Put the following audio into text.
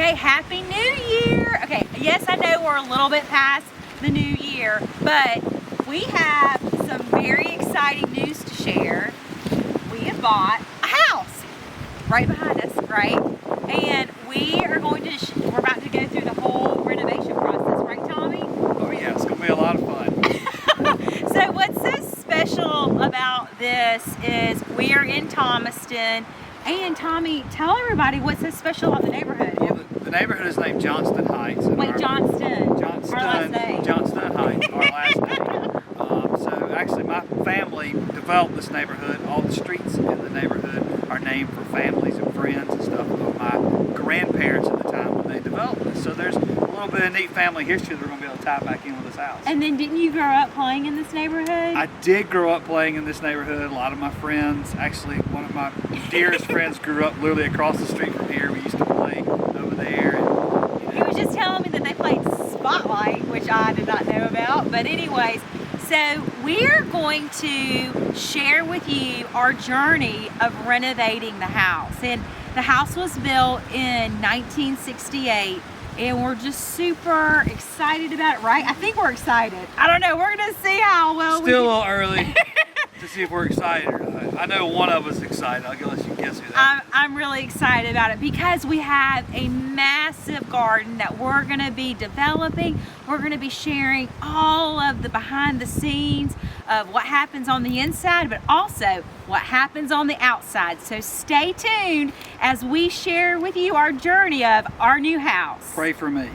Okay, Happy New Year. Okay, yes, I know we're a little bit past the new year, but we have some very exciting news to share. We have bought a house right behind us, right? And we are going to, we're about to go through the whole renovation process, right, Tommy? Oh yeah, it's gonna be a lot of fun. So what's so special about this is we are in Thomaston. And Tommy, tell everybody what's so special about the neighborhood. Well, the neighborhood is named Johnston Heights. Wait, Johnston. Johnston. Our last name. Johnston Heights, our last name. So actually my family developed this neighborhood. All the streets in the neighborhood are named for families and friends and stuff of my grandparents at the time when they developed this. So there's a little bit of neat family history that we're going to be able to tie back in with this house. And then didn't you grow up playing in this neighborhood? I did grow up playing in this neighborhood. A lot of my friends, actually one of my dearest friends grew up literally across the street from here. We used to play over there. And, He was just telling me that they played Spotlight, which I did not know about. But anyways, so we're going to share with you our journey of renovating the house. And the house was built in 1968. And we're just super excited about it, right? I think we're excited. I don't know, we're gonna see how well Still a little early to see if we're excited or not. I know one of us is excited. I'll let you guess who that is. I'm really excited about it because we have a massive garden that we're gonna be developing. We're gonna be sharing all of the behind the scenes of what happens on the inside, but also what happens on the outside. So stay tuned as we share with you our journey of our new house. Pray for me.